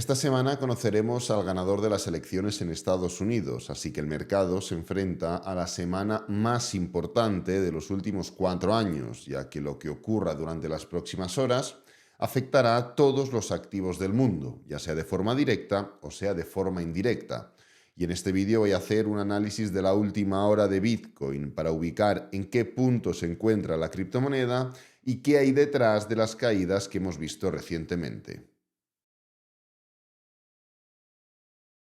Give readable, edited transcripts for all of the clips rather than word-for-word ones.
Esta semana conoceremos al ganador de las elecciones en Estados Unidos, así que el mercado se enfrenta a la semana más importante de los últimos 4 años, ya que lo que ocurra durante las próximas horas afectará a todos los activos del mundo, ya sea de forma directa o sea de forma indirecta. Y en este vídeo voy a hacer un análisis de la última hora de Bitcoin para ubicar en qué punto se encuentra la criptomoneda y qué hay detrás de las caídas que hemos visto recientemente.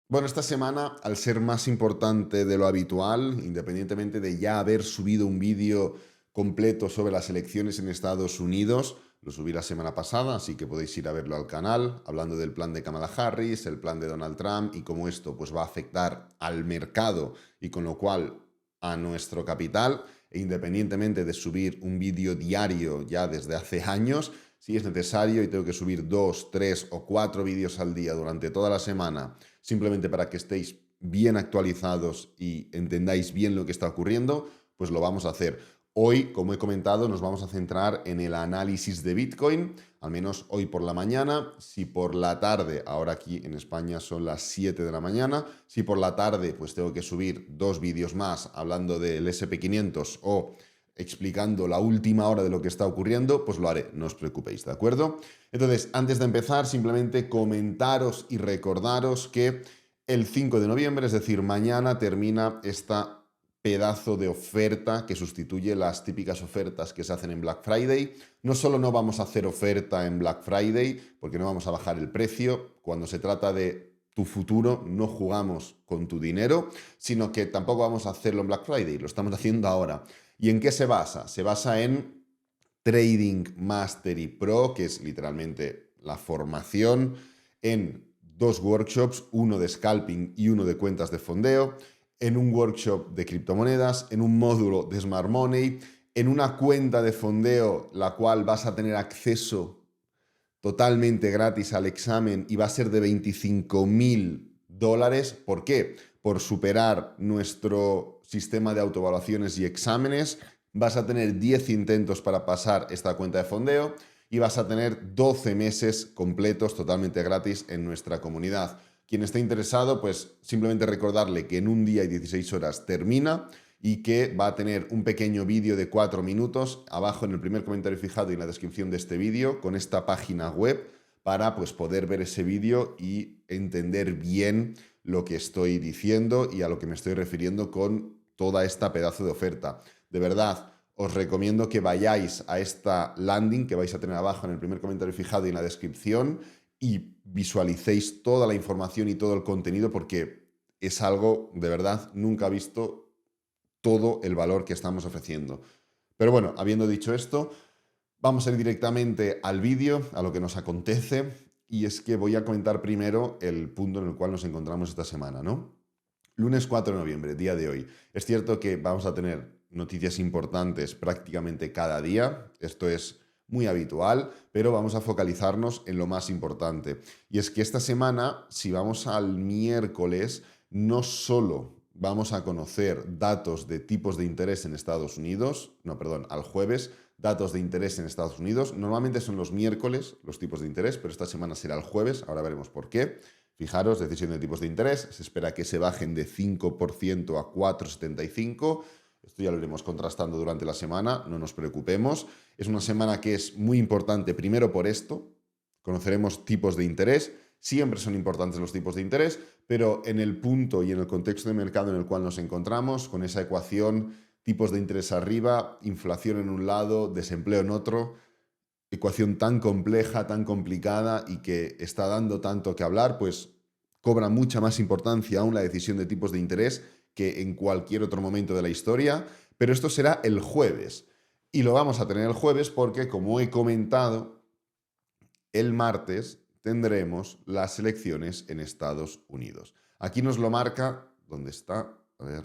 Bueno, esta semana, al ser más importante de lo habitual, independientemente de ya haber subido un vídeo completo sobre las elecciones en Estados Unidos, lo subí la semana pasada, así que podéis ir a verlo al canal, hablando del plan de Kamala Harris, el plan de Donald Trump y cómo esto pues, va a afectar al mercado y con lo cual a nuestro capital, e independientemente de subir un vídeo diario ya desde hace años, si es necesario y tengo que subir 2, 3 o 4 vídeos al día durante toda la semana, simplemente para que estéis bien actualizados y entendáis bien lo que está ocurriendo, pues lo vamos a hacer. Hoy, como he comentado, nos vamos a centrar en el análisis de Bitcoin, al menos hoy por la mañana. Si por la tarde, ahora aquí en España son las 7 de la mañana, si por la tarde pues tengo que subir 2 vídeos más hablando del SP500 o explicando la última hora de lo que está ocurriendo, pues lo haré, no os preocupéis, ¿de acuerdo? Entonces, antes de empezar, simplemente comentaros y recordaros que el 5 de noviembre, es decir, mañana, termina esta pedazo de oferta que sustituye las típicas ofertas que se hacen en Black Friday. No solo no vamos a hacer oferta en Black Friday, porque no vamos a bajar el precio, cuando se trata de tu futuro no jugamos con tu dinero, sino que tampoco vamos a hacerlo en Black Friday, lo estamos haciendo ahora. ¿Y en qué se basa? Se basa en Trading Mastery Pro, que es literalmente la formación, en 2 workshops, uno de scalping y uno de cuentas de fondeo, en un workshop de criptomonedas, en un módulo de Smart Money, en una cuenta de fondeo, la cual vas a tener acceso totalmente gratis al examen y va a ser de $25.000. ¿Por qué? Por superar nuestro sistema de autoevaluaciones y exámenes. Vas a tener 10 intentos para pasar esta cuenta de fondeo y vas a tener 12 meses completos totalmente gratis en nuestra comunidad. Quien esté interesado, pues simplemente recordarle que en un día y 16 horas termina y que va a tener un pequeño vídeo de 4 minutos abajo en el primer comentario fijado y en la descripción de este vídeo con esta página web para pues, poder ver ese vídeo y entender bien lo que estoy diciendo y a lo que me estoy refiriendo con toda esta pedazo de oferta. De verdad, os recomiendo que vayáis a esta landing que vais a tener abajo en el primer comentario fijado y en la descripción y visualicéis toda la información y todo el contenido porque es algo, de verdad, nunca visto todo el valor que estamos ofreciendo. Pero bueno, habiendo dicho esto, vamos a ir directamente al vídeo, a lo que nos acontece, y es que voy a comentar primero el punto en el cual nos encontramos esta semana, ¿no? Lunes 4 de noviembre, día de hoy. Es cierto que vamos a tener noticias importantes prácticamente cada día, esto es muy habitual, pero vamos a focalizarnos en lo más importante. Y es que esta semana, si vamos al miércoles, no solo vamos a conocer datos de tipos de interés en Estados Unidos, no, perdón, al jueves, datos de interés en Estados Unidos. Normalmente son los miércoles los tipos de interés, pero esta semana será el jueves, ahora veremos por qué. Fijaros, decisión de tipos de interés, se espera que se bajen de 5% a 4,75%. Esto ya lo iremos contrastando durante la semana, no nos preocupemos. Es una semana que es muy importante, primero por esto, conoceremos tipos de interés. Siempre son importantes los tipos de interés, pero en el punto y en el contexto de mercado en el cual nos encontramos, con esa ecuación, tipos de interés arriba, inflación en un lado, desempleo en otro, ecuación tan compleja, tan complicada y que está dando tanto que hablar, pues cobra mucha más importancia aún la decisión de tipos de interés que en cualquier otro momento de la historia, pero esto será el jueves. Y lo vamos a tener el jueves porque, como he comentado, el martes tendremos las elecciones en Estados Unidos. Aquí nos lo marca, ¿dónde está? A ver,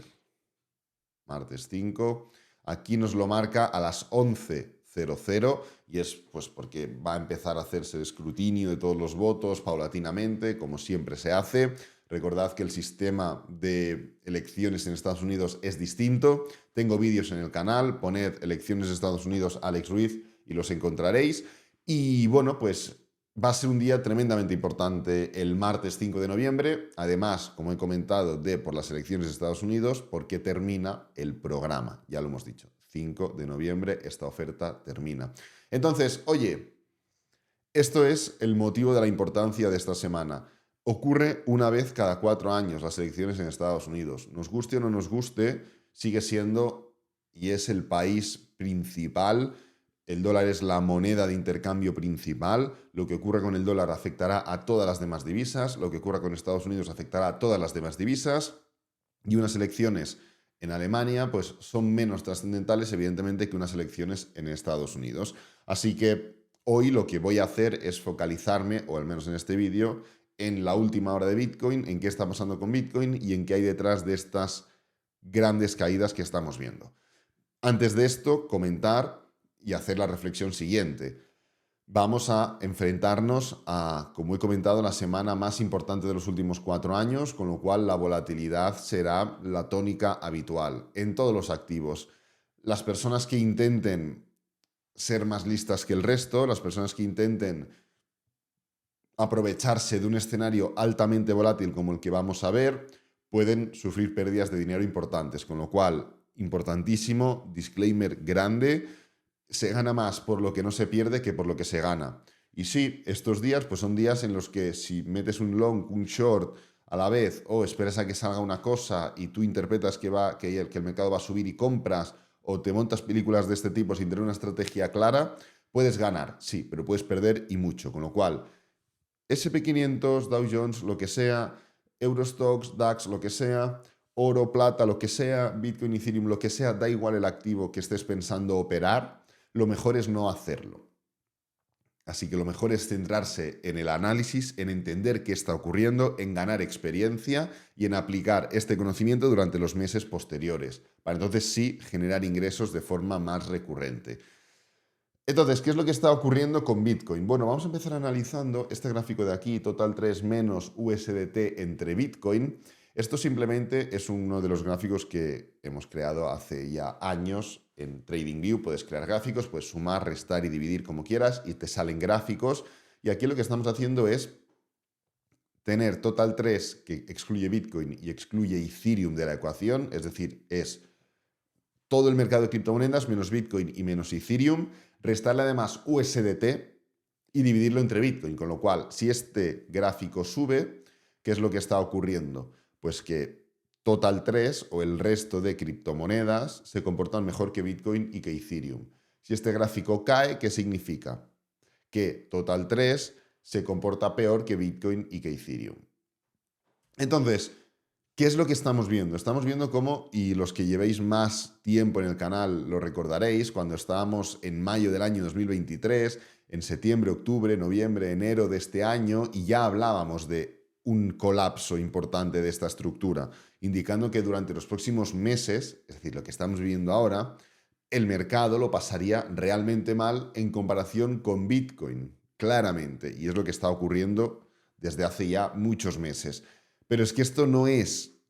martes 5. Aquí nos lo marca a las 11:00 y es pues porque va a empezar a hacerse el escrutinio de todos los votos paulatinamente, como siempre se hace. Recordad que el sistema de elecciones en Estados Unidos es distinto. Tengo vídeos en el canal, poned elecciones de Estados Unidos Alex Ruiz y los encontraréis. Y bueno, pues Va a ser un día tremendamente importante el martes 5 de noviembre, además, como he comentado, por las elecciones de Estados Unidos, porque termina el programa, ya lo hemos dicho, 5 de noviembre esta oferta termina. Entonces, oye, esto es el motivo de la importancia de esta semana. Ocurre una vez cada 4 años las elecciones en Estados Unidos. Nos guste o no nos guste, sigue siendo y es el país principal. El dólar es la moneda de intercambio principal. Lo que ocurra con el dólar afectará a todas las demás divisas. Lo que ocurra con Estados Unidos afectará a todas las demás divisas. Y unas elecciones en Alemania pues son menos trascendentales, evidentemente, que unas elecciones en Estados Unidos. Así que hoy lo que voy a hacer es focalizarme, o al menos en este vídeo, en la última hora de Bitcoin, en qué está pasando con Bitcoin y en qué hay detrás de estas grandes caídas que estamos viendo. Antes de esto, comentar y hacer la reflexión siguiente. Vamos a enfrentarnos a, como he comentado, la semana más importante de los últimos 4 años, con lo cual la volatilidad será la tónica habitual en todos los activos. Las personas que intenten ser más listas que el resto, las personas que intenten aprovecharse de un escenario altamente volátil como el que vamos a ver, pueden sufrir pérdidas de dinero importantes, con lo cual, importantísimo, disclaimer grande, se gana más por lo que no se pierde que por lo que se gana. Y sí, estos días pues son días en los que si metes un long, un short a la vez o esperas a que salga una cosa y tú interpretas que el mercado va a subir y compras o te montas películas de este tipo sin tener una estrategia clara, puedes ganar, sí, pero puedes perder y mucho. Con lo cual, SP500, Dow Jones, lo que sea, Eurostoxx, DAX, lo que sea, oro, plata, lo que sea, Bitcoin, Ethereum, lo que sea, da igual el activo que estés pensando operar, lo mejor es no hacerlo. Así que lo mejor es centrarse en el análisis, en entender qué está ocurriendo, en ganar experiencia y en aplicar este conocimiento durante los meses posteriores, para entonces sí generar ingresos de forma más recurrente. Entonces, ¿qué es lo que está ocurriendo con Bitcoin? Bueno, vamos a empezar analizando este gráfico de aquí, total 3 menos USDT entre Bitcoin. Esto simplemente es uno de los gráficos que hemos creado hace ya años en TradingView. Puedes crear gráficos, puedes sumar, restar y dividir como quieras y te salen gráficos. Y aquí lo que estamos haciendo es tener total 3 que excluye Bitcoin y excluye Ethereum de la ecuación, es decir, es todo el mercado de criptomonedas menos Bitcoin y menos Ethereum, restarle además USDT y dividirlo entre Bitcoin, con lo cual, si este gráfico sube, ¿qué es lo que está ocurriendo? Pues que Total 3 o el resto de criptomonedas se comportan mejor que Bitcoin y que Ethereum. Si este gráfico cae, ¿qué significa? Que Total 3 se comporta peor que Bitcoin y que Ethereum. Entonces, ¿qué es lo que estamos viendo? Estamos viendo cómo, y los que llevéis más tiempo en el canal lo recordaréis, cuando estábamos en mayo del año 2023, en septiembre, octubre, noviembre, enero de este año, y ya hablábamos de un colapso importante de esta estructura, indicando que durante los próximos meses, es decir, lo que estamos viviendo ahora, el mercado lo pasaría realmente mal en comparación con Bitcoin, claramente, y es lo que está ocurriendo desde hace ya muchos meses. Pero es que esto no es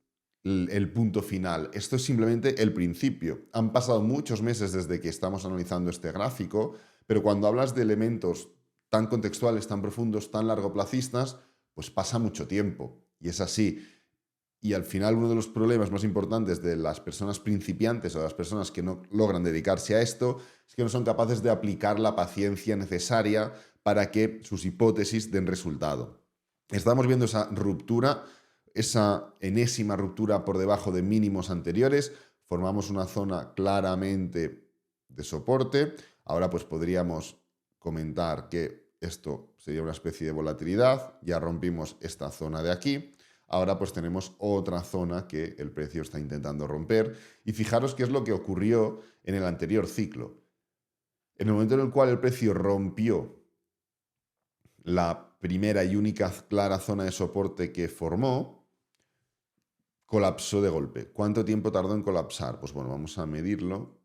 el punto final, esto es simplemente el principio. Han pasado muchos meses desde que estamos analizando este gráfico, pero cuando hablas de elementos tan contextuales, tan profundos, tan largoplacistas, pues pasa mucho tiempo. Y es así. Y al final uno de los problemas más importantes de las personas principiantes o de las personas que no logran dedicarse a esto es que no son capaces de aplicar la paciencia necesaria para que sus hipótesis den resultado. Estamos viendo esa ruptura, esa enésima ruptura por debajo de mínimos anteriores. Formamos una zona claramente de soporte. Ahora pues podríamos comentar que esto sería una especie de volatilidad. Ya rompimos esta zona de aquí. Ahora pues tenemos otra zona que el precio está intentando romper. Y fijaros qué es lo que ocurrió en el anterior ciclo. En el momento en el cual el precio rompió la primera y única clara zona de soporte que formó, colapsó de golpe. ¿Cuánto tiempo tardó en colapsar? Pues bueno, vamos a medirlo,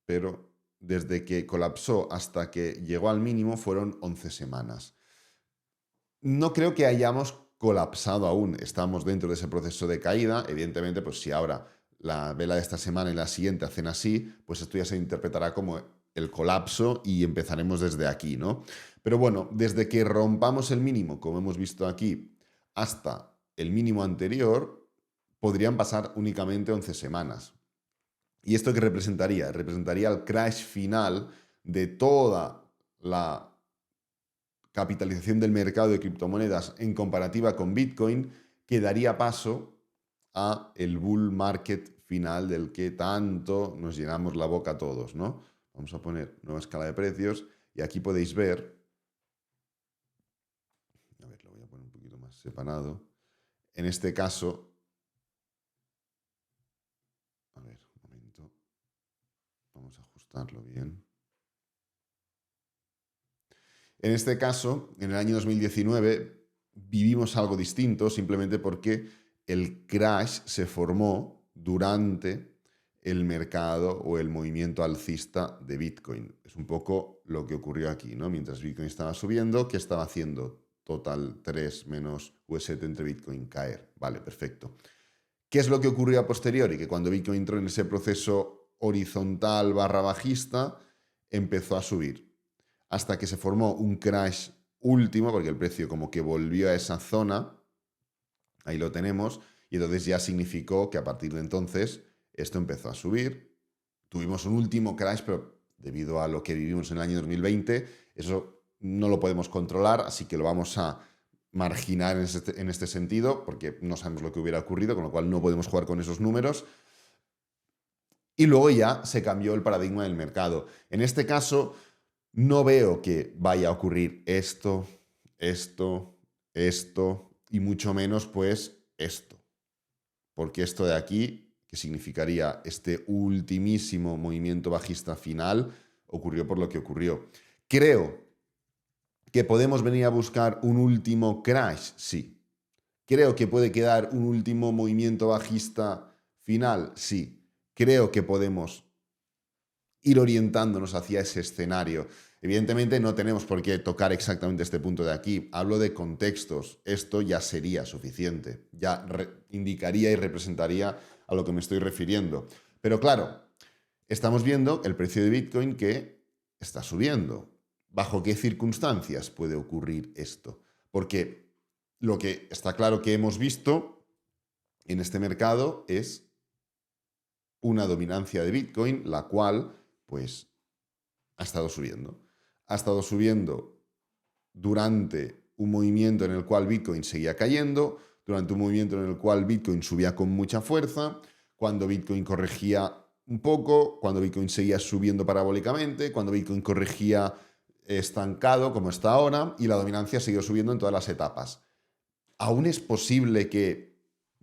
pero desde que colapsó hasta que llegó al mínimo fueron 11 semanas. No creo que hayamos colapsado aún, estamos dentro de ese proceso de caída. Evidentemente, pues si ahora la vela de esta semana y la siguiente hacen así, pues esto ya se interpretará como el colapso y empezaremos desde aquí, ¿no? Pero bueno, desde que rompamos el mínimo, como hemos visto aquí, hasta el mínimo anterior, podrían pasar únicamente 11 semanas. ¿Y esto qué representaría? Representaría el crash final de toda la capitalización del mercado de criptomonedas en comparativa con Bitcoin, que daría paso a el bull market final del que tanto nos llenamos la boca todos, ¿no? Vamos a poner nueva escala de precios y aquí podéis ver, a ver, lo voy a poner un poquito más separado. En este caso, a ver, un momento, vamos a ajustarlo bien. En este caso, en el año 2019, vivimos algo distinto simplemente porque el crash se formó durante el mercado o el movimiento alcista de Bitcoin. Es un poco lo que ocurrió aquí, ¿no? Mientras Bitcoin estaba subiendo, ¿qué estaba haciendo? Total 3 menos UST entre Bitcoin caer. Vale, perfecto. ¿Qué es lo que ocurrió a posteriori? Que cuando Bitcoin entró en ese proceso horizontal barra bajista, empezó a subir hasta que se formó un crash último, porque el precio como que volvió a esa zona, ahí lo tenemos, y entonces ya significó que a partir de entonces esto empezó a subir. Tuvimos un último crash, pero debido a lo que vivimos en el año 2020, eso no lo podemos controlar, así que lo vamos a marginar en este sentido, porque no sabemos lo que hubiera ocurrido, con lo cual no podemos jugar con esos números. Y luego ya se cambió el paradigma del mercado. En este caso, no veo que vaya a ocurrir esto y mucho menos pues esto. Porque esto de aquí, que significaría este ultimísimo movimiento bajista final, ocurrió por lo que ocurrió. Creo que podemos venir a buscar un último crash, sí. Creo que puede quedar un último movimiento bajista final, sí. Creo que podemos ir orientándonos hacia ese escenario. Evidentemente no tenemos por qué tocar exactamente este punto de aquí. Hablo de contextos. Esto ya sería suficiente. Ya indicaría y representaría a lo que me estoy refiriendo. Pero claro, estamos viendo el precio de Bitcoin que está subiendo. ¿Bajo qué circunstancias puede ocurrir esto? Porque lo que está claro que hemos visto en este mercado es una dominancia de Bitcoin, la cual, pues, ha estado subiendo. Ha estado subiendo durante un movimiento en el cual Bitcoin seguía cayendo, durante un movimiento en el cual Bitcoin subía con mucha fuerza, cuando Bitcoin corregía un poco, cuando Bitcoin seguía subiendo parabólicamente, cuando Bitcoin corregía estancado como está ahora y la dominancia siguió subiendo en todas las etapas. ¿Aún es posible que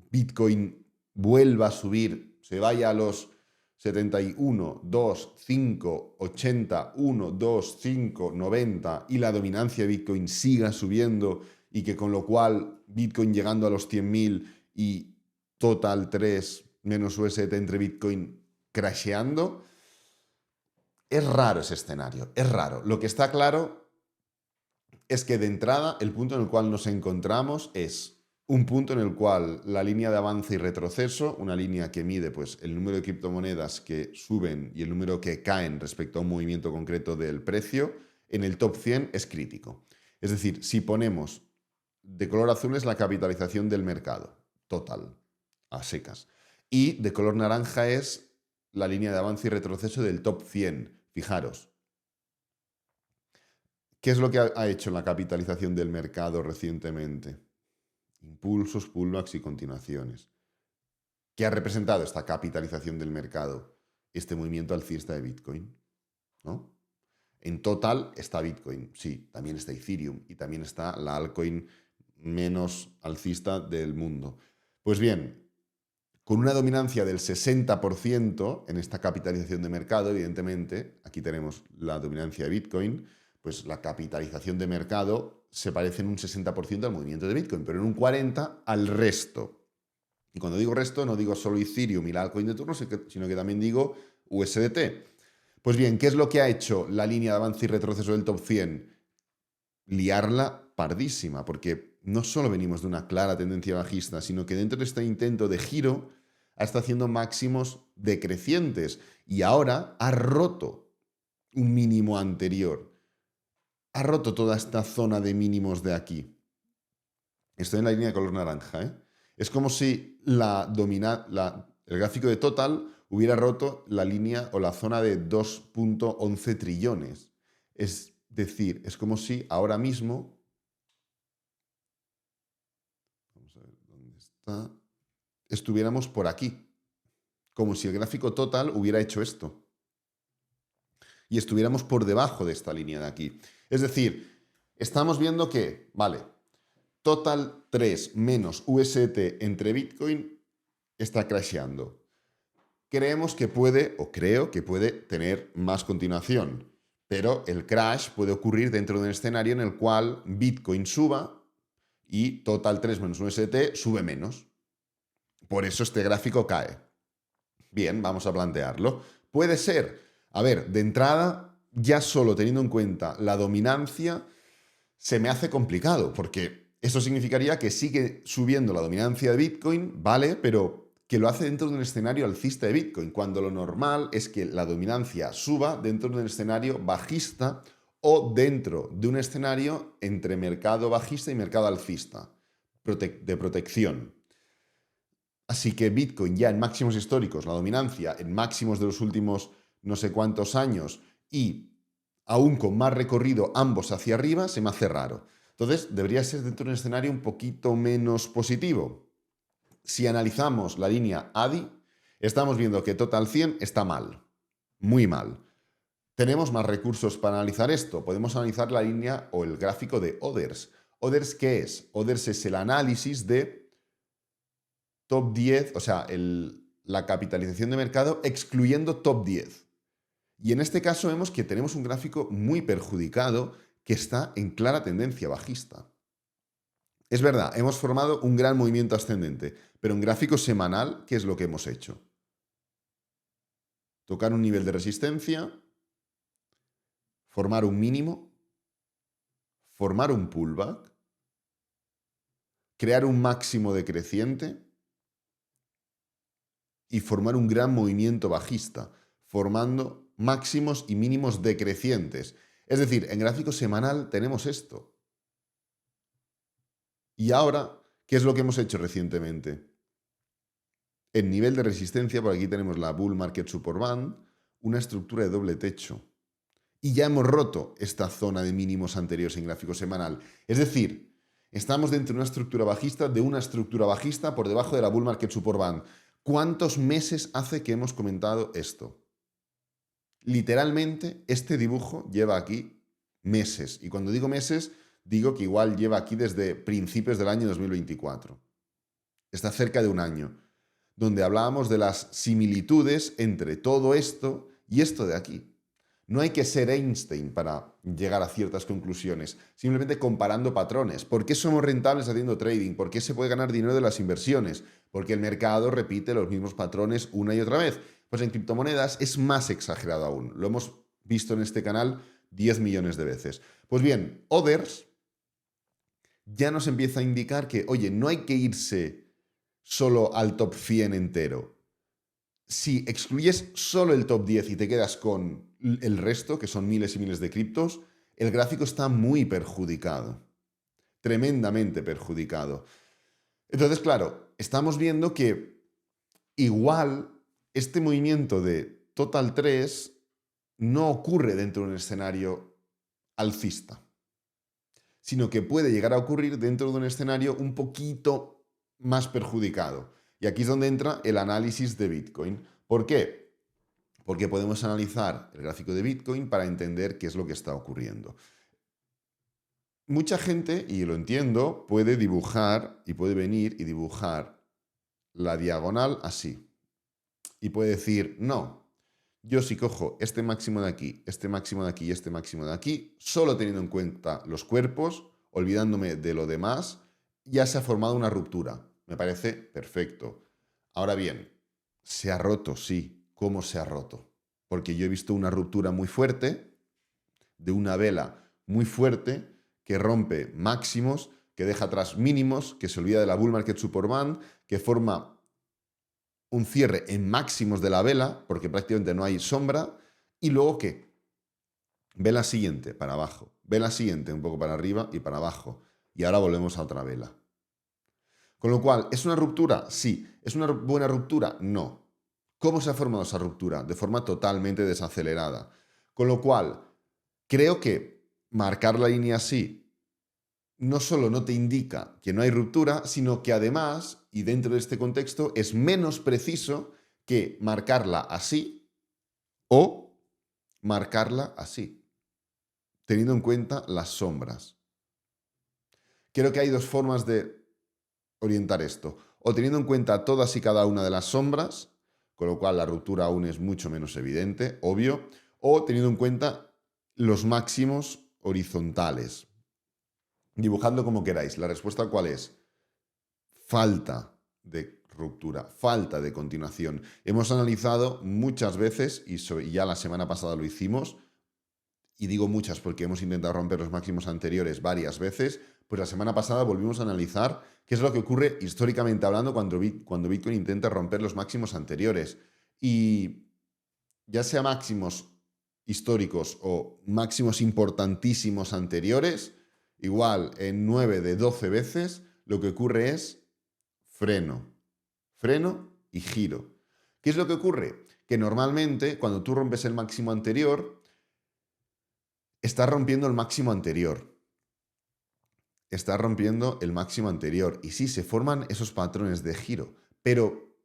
Bitcoin vuelva a subir, se vaya a los 71, 2, 5, 80, 1, 2, 5, 90 y la dominancia de Bitcoin siga subiendo y que con lo cual Bitcoin llegando a los 100.000 y total 3 menos UST entre Bitcoin crasheando? Es raro ese escenario, es raro. Lo que está claro es que de entrada el punto en el cual nos encontramos es un punto en el cual la línea de avance y retroceso, una línea que mide pues, el número de criptomonedas que suben y el número que caen respecto a un movimiento concreto del precio, en el top 100 es crítico. Es decir, si ponemos de color azul es la capitalización del mercado, total, a secas. Y de color naranja es la línea de avance y retroceso del top 100. Fijaros, ¿qué es lo que ha hecho la capitalización del mercado recientemente? Impulsos, pullbacks y continuaciones. ¿Qué ha representado esta capitalización del mercado? Este movimiento alcista de Bitcoin, ¿no? En total está Bitcoin, sí, también está Ethereum y también está la altcoin menos alcista del mundo. Pues bien, con una dominancia del 60% en esta capitalización de mercado, evidentemente, aquí tenemos la dominancia de Bitcoin, pues la capitalización de mercado se parece en un 60% al movimiento de Bitcoin, pero en un 40% al resto. Y cuando digo resto, no digo solo Ethereum y la altcoin de turno, sino que también digo USDT. Pues bien, ¿qué es lo que ha hecho la línea de avance y retroceso del top 100? Liarla pardísima, porque no solo venimos de una clara tendencia bajista, sino que dentro de este intento de giro ha estado haciendo máximos decrecientes y ahora ha roto un mínimo anterior. Ha roto toda esta zona de mínimos de aquí. Estoy en la línea de color naranja, ¿eh? Es como si el gráfico de total hubiera roto la línea o la zona de 2.11 trillones. Es decir, es como si ahora mismo... Vamos a ver dónde está. Estuviéramos por aquí. Como si el gráfico total hubiera hecho esto. Y estuviéramos por debajo de esta línea de aquí. Es decir, estamos viendo que, vale, total 3 menos UST entre Bitcoin está crasheando. Creemos que puede, o creo que puede tener más continuación, pero el crash puede ocurrir dentro de un escenario en el cual Bitcoin suba y total 3 menos UST sube menos. Por eso este gráfico cae. Bien, vamos a plantearlo. Puede ser, a ver, de entrada, ya solo teniendo en cuenta la dominancia, se me hace complicado, porque eso significaría que sigue subiendo la dominancia de Bitcoin, ¿vale? Pero que lo hace dentro de un escenario alcista de Bitcoin, cuando lo normal es que la dominancia suba dentro de un escenario bajista o dentro de un escenario entre mercado bajista y mercado alcista, de protección. Así que Bitcoin ya en máximos históricos, la dominancia en máximos de los últimos no sé cuántos años y aún con más recorrido ambos hacia arriba, se me hace raro. Entonces, debería ser dentro de un escenario un poquito menos positivo. Si analizamos la línea ADI, estamos viendo que Total 100 está mal, muy mal. Tenemos más recursos para analizar esto. Podemos analizar la línea o el gráfico de Others. ¿Others qué es? Others es el análisis de top 10, o sea, la capitalización de mercado excluyendo top 10. Y en este caso vemos que tenemos un gráfico muy perjudicado que está en clara tendencia bajista. Es verdad, hemos formado un gran movimiento ascendente, pero en gráfico semanal, ¿qué es lo que hemos hecho? Tocar un nivel de resistencia, formar un mínimo, formar un pullback, crear un máximo decreciente y formar un gran movimiento bajista, formando máximos y mínimos decrecientes. Es decir, en gráfico semanal tenemos esto. Y ahora, ¿qué es lo que hemos hecho recientemente? En nivel de resistencia, por aquí tenemos la Bull Market Support Band, una estructura de doble techo. Y ya hemos roto esta zona de mínimos anteriores en gráfico semanal. Es decir, estamos dentro de una estructura bajista, por debajo de la Bull Market Support Band. ¿Cuántos meses hace que hemos comentado esto? Literalmente, este dibujo lleva aquí meses. Y cuando digo meses, digo que igual lleva aquí desde principios del año 2024. Está cerca de un año, donde hablábamos de las similitudes entre todo esto y esto de aquí. No hay que ser Einstein para llegar a ciertas conclusiones, simplemente comparando patrones. ¿Por qué somos rentables haciendo trading? ¿Por qué se puede ganar dinero de las inversiones? Porque el mercado repite los mismos patrones una y otra vez. Pues en criptomonedas es más exagerado aún. Lo hemos visto en este canal 10 millones de veces. Pues bien, Others ya nos empieza a indicar que, oye, no hay que irse solo al top 100 entero. Si excluyes solo el top 10 y te quedas con el resto, que son miles y miles de criptos, el gráfico está muy perjudicado. Tremendamente perjudicado. Entonces, claro, estamos viendo que igual este movimiento de Total 3 no ocurre dentro de un escenario alcista, sino que puede llegar a ocurrir dentro de un escenario un poquito más perjudicado. Y aquí es donde entra el análisis de Bitcoin. ¿Por qué? Porque podemos analizar el gráfico de Bitcoin para entender qué es lo que está ocurriendo. Mucha gente, y lo entiendo, puede dibujar y puede venir y dibujar la diagonal así. Y puede decir, no, yo si cojo este máximo de aquí, este máximo de aquí y este máximo de aquí, solo teniendo en cuenta los cuerpos, olvidándome de lo demás, ya se ha formado una ruptura. Me parece perfecto. Ahora bien, ¿se ha roto? Sí. ¿Cómo se ha roto? Porque yo he visto una ruptura muy fuerte, de una vela muy fuerte, que rompe máximos, que deja atrás mínimos, que se olvida de la Bull Market Support Band, que forma un cierre en máximos de la vela, porque prácticamente no hay sombra, y luego ¿qué? Vela siguiente, para abajo. Vela siguiente, un poco para arriba y para abajo. Y ahora volvemos a otra vela. Con lo cual, ¿es una ruptura? Sí. ¿Es una buena ruptura? No. ¿Cómo se ha formado esa ruptura? De forma totalmente desacelerada. Con lo cual, creo que marcar la línea así no solo no te indica que no hay ruptura, sino que además, y dentro de este contexto, es menos preciso que marcarla así o marcarla así, teniendo en cuenta las sombras. Creo que hay dos formas de orientar esto. O teniendo en cuenta todas y cada una de las sombras, con lo cual la ruptura aún es mucho menos evidente, obvio, o teniendo en cuenta los máximos horizontales. Dibujadlo como queráis. ¿La respuesta cuál es? Falta de ruptura, falta de continuación. Hemos analizado muchas veces, y ya la semana pasada lo hicimos, y digo muchas porque hemos intentado romper los máximos anteriores varias veces, pues la semana pasada volvimos a analizar qué es lo que ocurre históricamente hablando cuando Bitcoin intenta romper los máximos anteriores. Y ya sea máximos históricos o máximos importantísimos anteriores, igual en 9 de 12 veces lo que ocurre es freno, freno y giro. ¿Qué es lo que ocurre? Que normalmente cuando tú rompes el máximo anterior, estás rompiendo el máximo anterior. Estás rompiendo el máximo anterior. Y sí, se forman esos patrones de giro, pero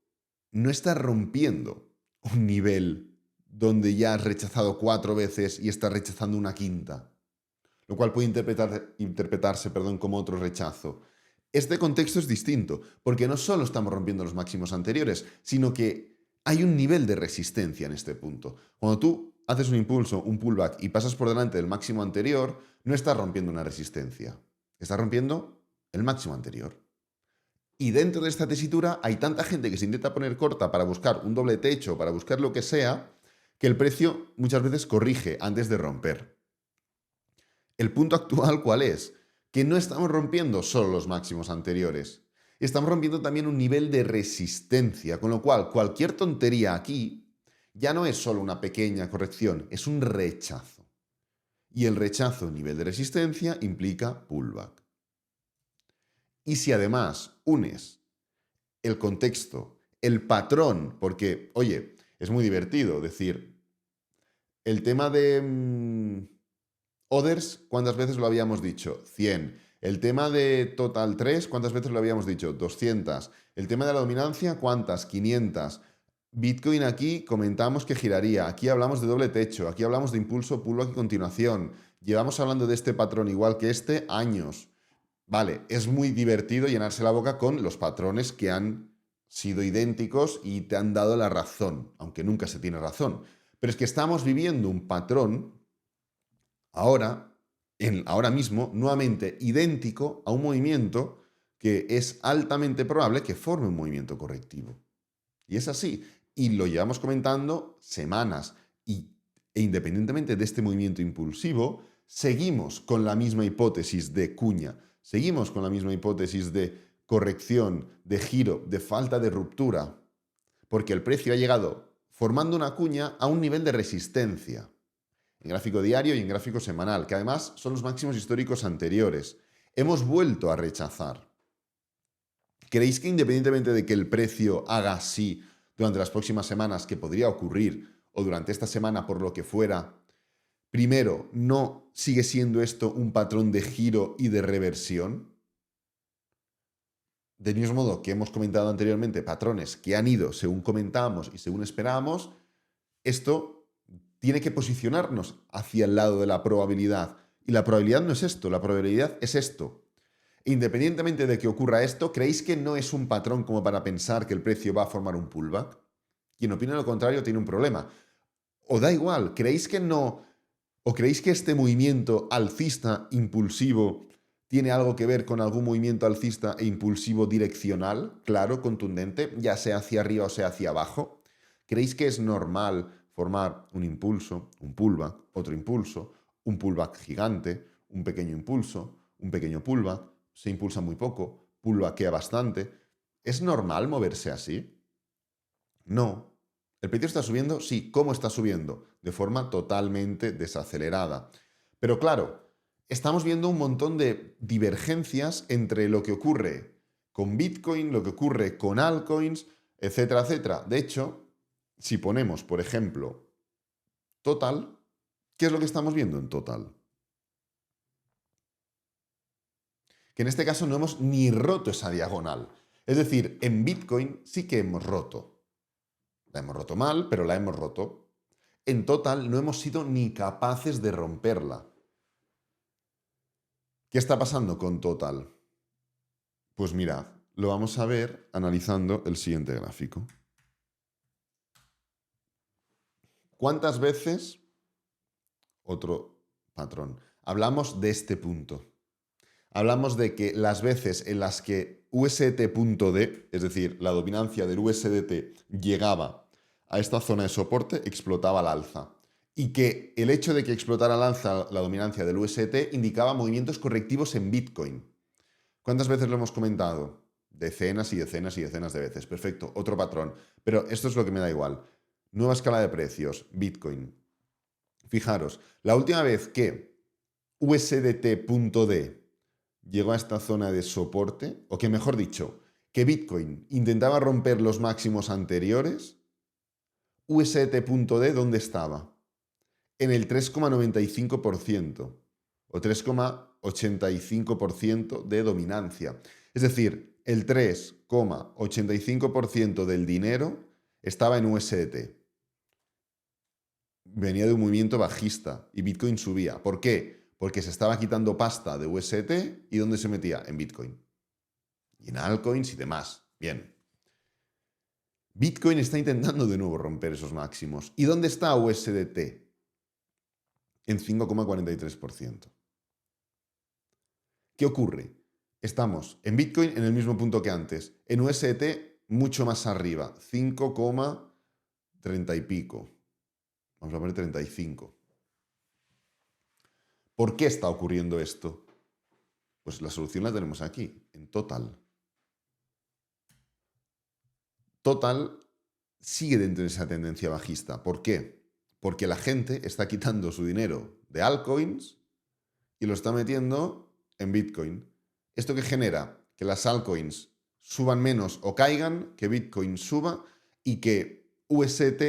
no estás rompiendo un nivel donde ya has rechazado 4 veces y estás rechazando una quinta, lo cual puede interpretarse como otro rechazo. Este contexto es distinto, porque no solo estamos rompiendo los máximos anteriores, sino que hay un nivel de resistencia en este punto. Cuando tú haces un impulso, un pullback y pasas por delante del máximo anterior, no estás rompiendo una resistencia, estás rompiendo el máximo anterior. Y dentro de esta tesitura hay tanta gente que se intenta poner corta para buscar un doble techo, para buscar lo que sea, que el precio muchas veces corrige antes de romper. El punto actual, ¿cuál es? Que no estamos rompiendo solo los máximos anteriores, estamos rompiendo también un nivel de resistencia, con lo cual cualquier tontería aquí ya no es solo una pequeña corrección, es un rechazo. Y el rechazo, nivel de resistencia, implica pullback. Y si además unes el contexto, el patrón, porque, oye, es muy divertido decir, el tema de Others, ¿cuántas veces lo habíamos dicho? 100. El tema de Total 3, ¿cuántas veces lo habíamos dicho? 200. El tema de la dominancia, ¿cuántas? 500. Bitcoin aquí comentamos que giraría. Aquí hablamos de doble techo. Aquí hablamos de impulso, pullback y continuación. Llevamos hablando de este patrón igual que este años. Vale, es muy divertido llenarse la boca con los patrones que han sido idénticos y te han dado la razón, aunque nunca se tiene razón. Pero es que estamos viviendo un patrón ahora, ahora mismo, nuevamente idéntico a un movimiento que es altamente probable que forme un movimiento correctivo. Y es así. Y lo llevamos comentando semanas. E independientemente de este movimiento impulsivo, seguimos con la misma hipótesis de cuña. Seguimos con la misma hipótesis de corrección, de giro, de falta de ruptura. Porque el precio ha llegado formando una cuña a un nivel de resistencia en gráfico diario y en gráfico semanal, que además son los máximos históricos anteriores. Hemos vuelto a rechazar. ¿Creéis que independientemente de que el precio haga así durante las próximas semanas, que podría ocurrir, o durante esta semana por lo que fuera, primero, no sigue siendo esto un patrón de giro y de reversión? Del mismo modo que hemos comentado anteriormente, patrones que han ido según comentábamos y según esperábamos, esto tiene que posicionarnos hacia el lado de la probabilidad. Y la probabilidad no es esto, la probabilidad es esto. Independientemente de que ocurra esto, ¿creéis que no es un patrón como para pensar que el precio va a formar un pullback? Quien opina lo contrario tiene un problema. O da igual, ¿creéis que no? ¿O creéis que este movimiento alcista impulsivo tiene algo que ver con algún movimiento alcista e impulsivo direccional, claro, contundente, ya sea hacia arriba o sea hacia abajo? ¿Creéis que es normal formar un impulso, un pullback, otro impulso, un pullback gigante, un pequeño impulso, un pequeño pullback, se impulsa muy poco, pullbackea bastante? ¿Es normal moverse así? No. ¿El precio está subiendo? Sí. ¿Cómo está subiendo? De forma totalmente desacelerada. Pero claro, estamos viendo un montón de divergencias entre lo que ocurre con Bitcoin, lo que ocurre con altcoins, etcétera, etcétera. De hecho, si ponemos, por ejemplo, Total, ¿qué es lo que estamos viendo en Total? Que en este caso no hemos ni roto esa diagonal. Es decir, en Bitcoin sí que hemos roto. La hemos roto mal, pero la hemos roto. En Total no hemos sido ni capaces de romperla. ¿Qué está pasando con Total? Pues mirad, lo vamos a ver analizando el siguiente gráfico. ¿Cuántas veces, otro patrón, hablamos de este punto? Hablamos de que las veces en las que USDT.D, es decir, la dominancia del USDT, llegaba a esta zona de soporte, explotaba al alza. Y que el hecho de que explotara al alza la dominancia del USDT indicaba movimientos correctivos en Bitcoin. ¿Cuántas veces lo hemos comentado? Decenas y decenas y decenas de veces. Perfecto, otro patrón. Pero esto es lo que me da igual. Nueva escala de precios, Bitcoin. Fijaros, la última vez que USDT.D llegó a esta zona de soporte, o que mejor dicho, que Bitcoin intentaba romper los máximos anteriores, USDT.D, ¿dónde estaba? En el 3,95% o 3,85% de dominancia. Es decir, el 3,85% del dinero estaba en USDT. Venía de un movimiento bajista y Bitcoin subía. ¿Por qué? Porque se estaba quitando pasta de USDT y ¿dónde se metía? En Bitcoin. Y en altcoins y demás. Bien. Bitcoin está intentando de nuevo romper esos máximos. ¿Y dónde está USDT? En 5,43%. ¿Qué ocurre? Estamos en Bitcoin en el mismo punto que antes. En USDT mucho más arriba. 5,30 y pico. Vamos a poner 35. ¿Por qué está ocurriendo esto? Pues la solución la tenemos aquí, en Total. Total sigue dentro de esa tendencia bajista. ¿Por qué? Porque la gente está quitando su dinero de altcoins y lo está metiendo en Bitcoin. ¿Esto qué genera? Que las altcoins suban menos o caigan, que Bitcoin suba y que UST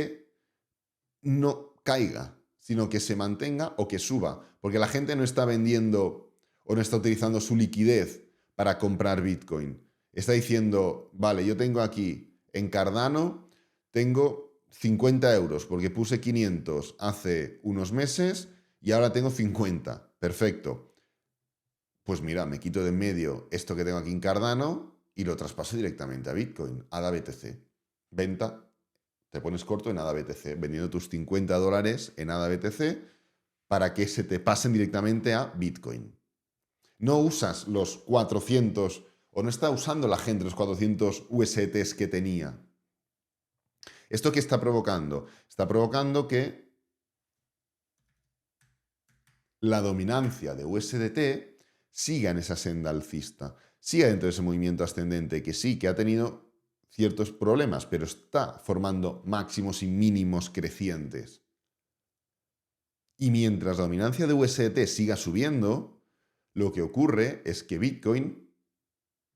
no caiga, sino que se mantenga o que suba. Porque la gente no está vendiendo o no está utilizando su liquidez para comprar Bitcoin. Está diciendo, vale, yo tengo aquí en Cardano, tengo 50 euros porque puse 500 hace unos meses y ahora tengo 50. Perfecto. Pues mira, me quito de en medio esto que tengo aquí en Cardano y lo traspaso directamente a Bitcoin, ADA BTC. Venta, te pones corto en ADA BTC, vendiendo tus $50 en ADA BTC para que se te pasen directamente a Bitcoin. No usas los 400 o no está usando la gente los 400 USDTs que tenía. ¿Esto qué está provocando? Está provocando que la dominancia de USDT siga en esa senda alcista, siga dentro de ese movimiento ascendente que sí, que ha tenido ciertos problemas, pero está formando máximos y mínimos crecientes. Y mientras la dominancia de USDT siga subiendo, lo que ocurre es que Bitcoin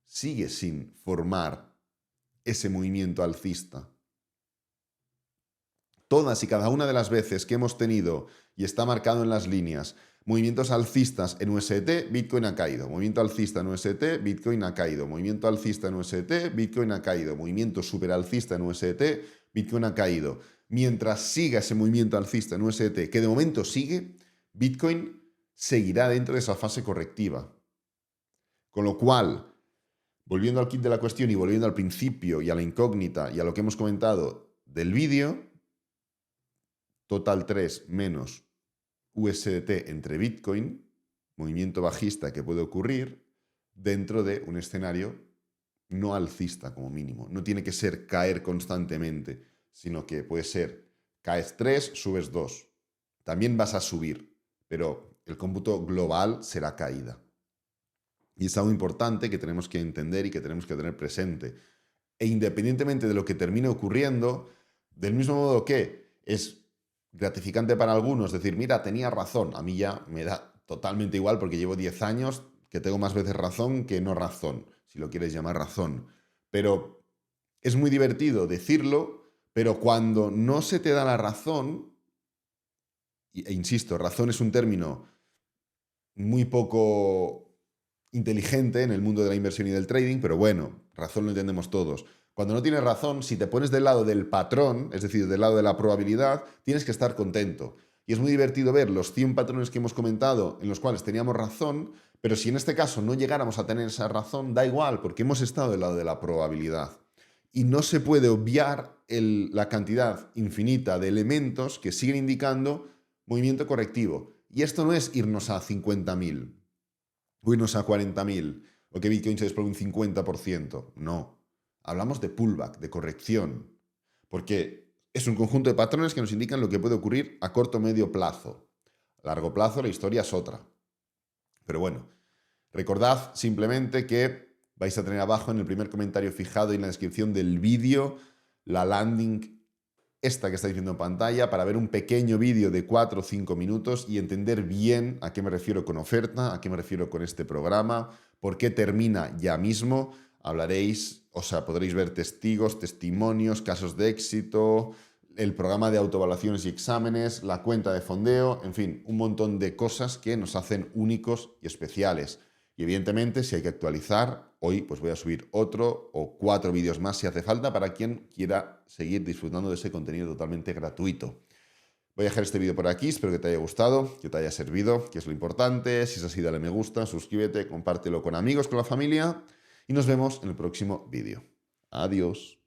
sigue sin formar ese movimiento alcista. Todas y cada una de las veces que hemos tenido, y está marcado en las líneas, movimientos alcistas en USDT, Bitcoin ha caído. Movimiento alcista en USDT, Bitcoin ha caído. Movimiento alcista en USDT, Bitcoin ha caído. Movimiento superalcista en USDT, Bitcoin ha caído. Mientras siga ese movimiento alcista en USDT, que de momento sigue, Bitcoin seguirá dentro de esa fase correctiva. Con lo cual, volviendo al kit de la cuestión y volviendo al principio y a la incógnita y a lo que hemos comentado del vídeo, Total 3 menos USDT entre Bitcoin, movimiento bajista que puede ocurrir dentro de un escenario no alcista como mínimo. No tiene que ser caer constantemente, sino que puede ser caes 3, subes 2. También vas a subir, pero el cómputo global será caída. Y es algo importante que tenemos que entender y que tenemos que tener presente. E independientemente de lo que termine ocurriendo, Del mismo modo que es gratificante para algunos decir, mira, tenía razón, a mí ya me da totalmente igual porque llevo 10 años que tengo más veces razón que no razón, si lo quieres llamar razón. Pero es muy divertido decirlo, pero cuando no se te da la razón, e insisto, razón es un término muy poco inteligente en el mundo de la inversión y del trading, pero bueno, razón lo entendemos todos. Cuando no tienes razón, si te pones del lado del patrón, es decir, del lado de la probabilidad, tienes que estar contento. Y es muy divertido ver los 100 patrones que hemos comentado en los cuales teníamos razón, pero si en este caso no llegáramos a tener esa razón, da igual, porque hemos estado del lado de la probabilidad. Y no se puede obviar la cantidad infinita de elementos que siguen indicando movimiento correctivo. Y esto no es irnos a 50.000, o irnos a 40.000, o que Bitcoin se desplome un 50%. No. Hablamos de pullback, de corrección. Porque es un conjunto de patrones que nos indican lo que puede ocurrir a corto o medio plazo. A largo plazo la historia es otra. Pero bueno, recordad simplemente que vais a tener abajo en el primer comentario fijado y en la descripción del vídeo la landing esta que estáis viendo en pantalla para ver un pequeño vídeo de 4 o 5 minutos y entender bien a qué me refiero con oferta, a qué me refiero con este programa, por qué termina ya mismo. Hablaréis, o sea, podréis ver testigos, testimonios, casos de éxito, el programa de autoevaluaciones y exámenes, la cuenta de fondeo, en fin, un montón de cosas que nos hacen únicos y especiales. Y evidentemente, si hay que actualizar, hoy pues voy a subir otro o 4 vídeos más si hace falta para quien quiera seguir disfrutando de ese contenido totalmente gratuito. Voy a dejar este vídeo por aquí, espero que te haya gustado, que te haya servido, que es lo importante. Si es así, dale me gusta, suscríbete, compártelo con amigos, con la familia y nos vemos en el próximo vídeo. Adiós.